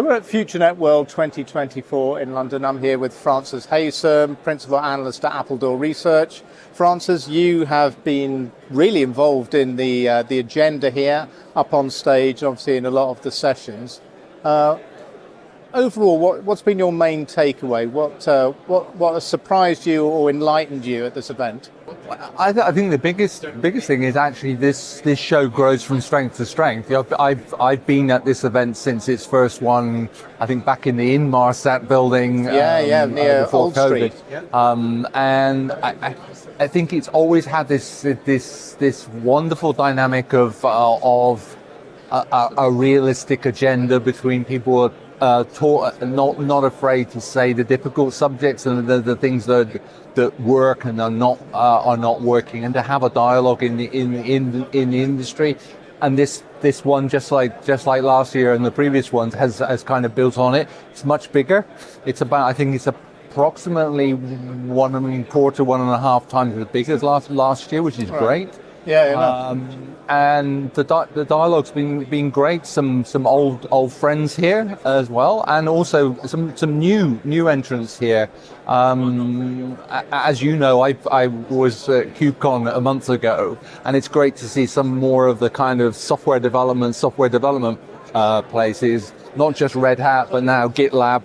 So we're at FutureNet World 2024 in London. I'm here with Francis Haysom, Principal Analyst at Appledore Research. Francis, you have been really involved in the agenda here, up on stage, obviously in a lot of the sessions. Overall, what's been your main takeaway? What has surprised you or enlightened you at this event? I think the biggest thing is actually this show grows from strength to strength. You know, I've been at this event since its first one, I think back in the Inmarsat building. Near Old COVID. Street. And I think it's always had this wonderful dynamic of a realistic agenda between people not afraid to say the difficult subjects and the things that work and are not working, and to have a dialogue in the industry. And this one, just like last year and the previous ones, has kind of built on it. It's much bigger. It's about, I think it's approximately 1.25 times as big as last year, which is great. And the dialogue's been great. Some old friends here as well, and also some new entrants here. As you know, I was at KubeCon a month ago, and it's great to see some more of the kind of software development places. Not just Red Hat, but now GitLab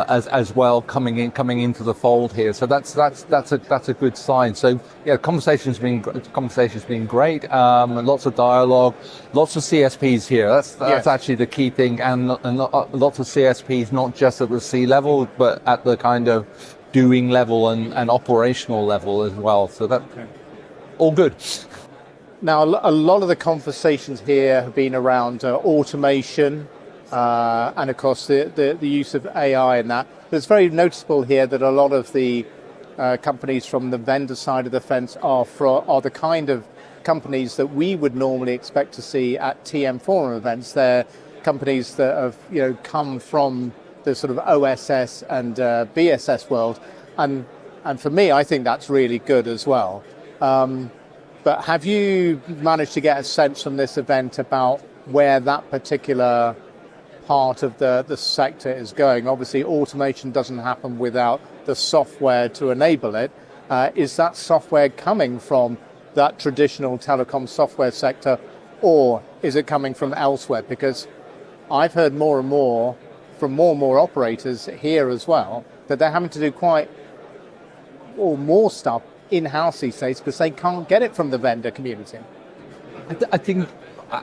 as well coming into the fold here. So that's a good sign. So yeah, conversation's been great. Lots of dialogue, lots of CSPs here. That's actually the key thing, and lots of CSPs, not just at the C level, but at the kind of doing level and operational level as well. So that all good. Now, a lot of the conversations here have been around automation. And of course the use of AI in that. It's very noticeable here that a lot of the companies from the vendor side of the fence are the kind of companies that we would normally expect to see at TM Forum events. They're companies that have come from the sort of OSS and BSS world, and for me, I think that's really good as well. But have you managed to get a sense from this event about where that particular part of the sector is going? Obviously, automation doesn't happen without the software to enable it. Is that software coming from that traditional telecom software sector, or is it coming from elsewhere? Because I've heard more and more from more and more operators here as well that they're having to do more stuff in-house these days because they can't get it from the vendor community.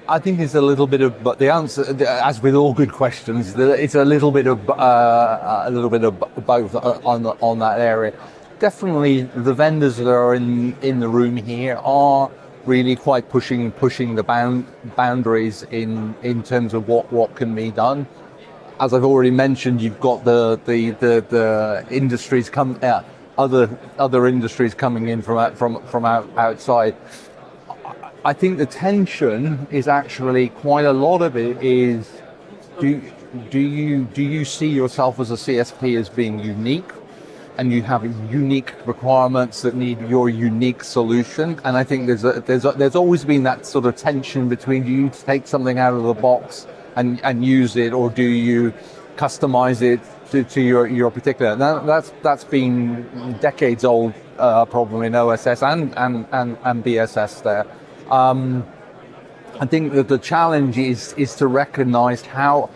I think it's a little bit of, but the answer, as with all good questions, it's a little bit of both on that area. Definitely, the vendors that are in the room here are really quite pushing the boundaries in terms of what can be done. As I've already mentioned, you've got the industries other industries coming in from outside. I think the tension is actually quite a lot of it is, do you see yourself as a CSP as being unique, and you have unique requirements that need your unique solution? And I think there's always been that sort of tension between, do you take something out of the box and use it, or do you customize it to your particular? Now that's been decades old problem in OSS and BSS there. I think that the challenge is to recognize how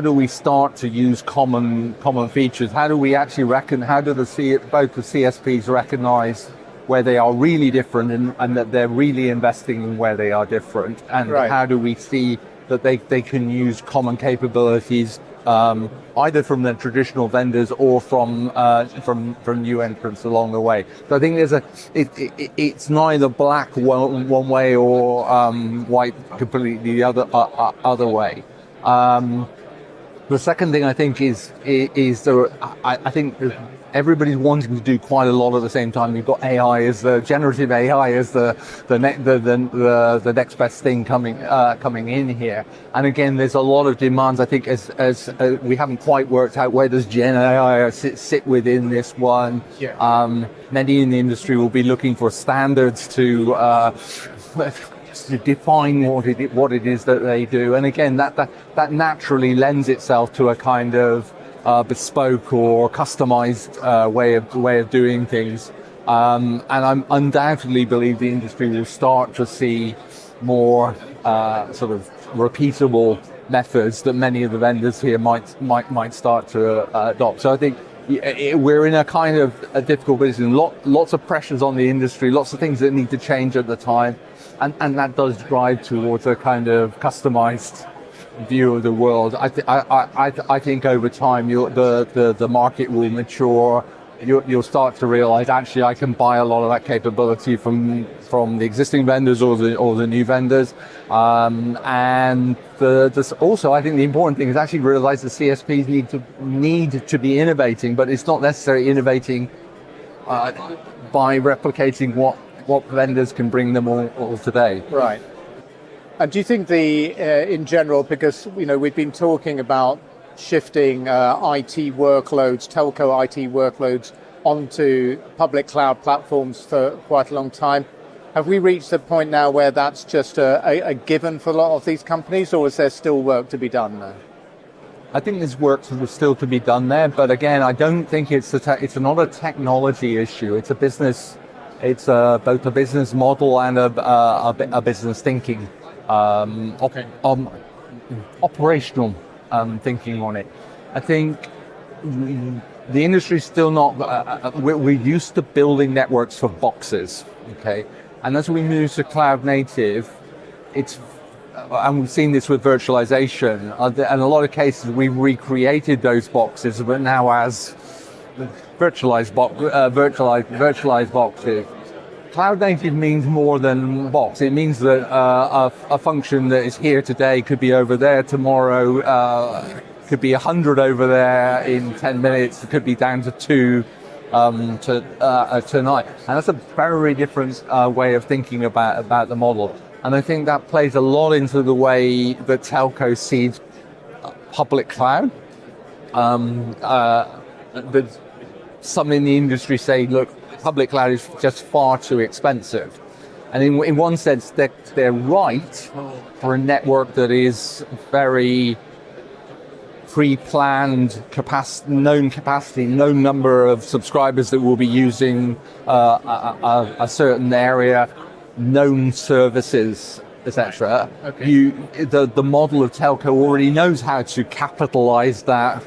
do we start to use common features? How do we actually how do both the CSPs recognize where they are really different and that they're really investing in where they are different? And how do we see that they can use common capabilities either from the traditional vendors or from new entrants along the way? So I think it's neither black one way or white completely the other way. The second thing I think is I think everybody's wanting to do quite a lot at the same time. You've got AI as the generative AI as the next best thing coming in here. And again, there's a lot of demands. I think as we haven't quite worked out where does Gen AI sit within this one. Many in the industry will be looking for standards to to define what it is that they do. And again, that naturally lends itself to a kind of bespoke or customized way of doing things. And I undoubtedly believe the industry will start to see more sort of repeatable methods that many of the vendors here might start to adopt. So I think we're in a kind of a difficult position. Lots of pressures on the industry, lots of things that need to change at the time, and that does drive towards a kind of customized view of the world. I think over time the market will mature. You'll start to realize actually I can buy a lot of that capability from the existing vendors or the new vendors, and also I think the important thing is actually realize the CSPs need to be innovating, but it's not necessarily innovating by replicating what vendors can bring them all today. Right. And do you think in general, because we've been talking about shifting IT workloads, telco IT workloads onto public cloud platforms for quite a long time. Have we reached a point now where that's just a given for a lot of these companies, or is there still work to be done there? I think there's work still to be done there, but again, I don't think it's not a technology issue. It's a business. It's both a business model and a business thinking, operational thinking on it. I think the industry's still not. We're used to building networks for boxes, okay, and as we move to cloud native, and we've seen this with virtualization. In a lot of cases, we recreated those boxes, but now as virtualized boxes. Cloud native means more than box. It means that a function that is here today could be over there tomorrow, could be 100 over there in 10 minutes, it could be down to 2 tonight. And that's a very different way of thinking about the model. And I think that plays a lot into the way that telco sees public cloud. Some in the industry say, look, public cloud is just far too expensive. And in one sense, they're right for a network that is very pre-planned, known capacity, known number of subscribers that will be using a certain area, known services, etc. Okay. The model of telco already knows how to capitalize that.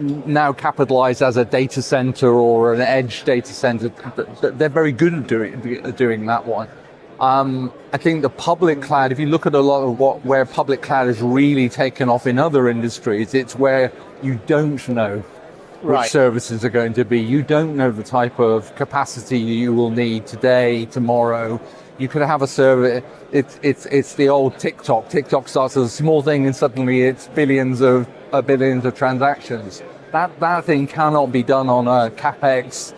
Now capitalized as a data center or an edge data center, they're very good at doing that one. I think the public cloud, if you look at a lot of where public cloud has really taken off in other industries, it's where you don't know which services are going to be. You don't know the type of capacity you will need today, tomorrow. You could have a server. It's the old TikTok. TikTok starts as a small thing, and suddenly it's billions of transactions. That thing cannot be done on a capex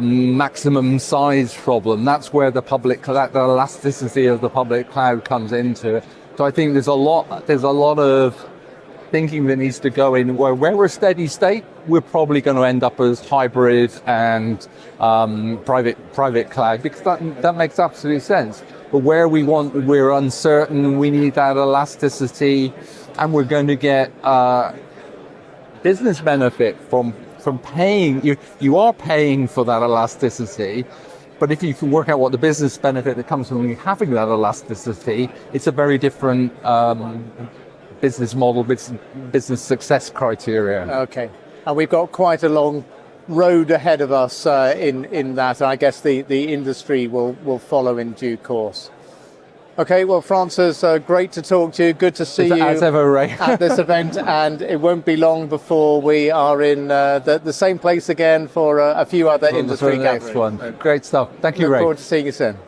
maximum size problem. That's where the elasticity of the public cloud comes into it. So I think there's a lot of thinking that needs to go in where we're steady state. We're probably going to end up as hybrid and private cloud, because that makes absolute sense. But where we're uncertain, we need that elasticity, and we're going to get business benefit from paying. You are paying for that elasticity, but if you can work out what the business benefit that comes from having that elasticity, it's a very different business model, business success criteria. Okay, and we've got quite a long road ahead of us in that. I guess the industry will follow in due course. Okay, well, Francis, great to talk to you. Good to see you as ever, Ray. at this event, and it won't be long before we are in the same place again for a few other industry gatherings. Next one. Great stuff. Thank you, Ray. Look forward to seeing you soon.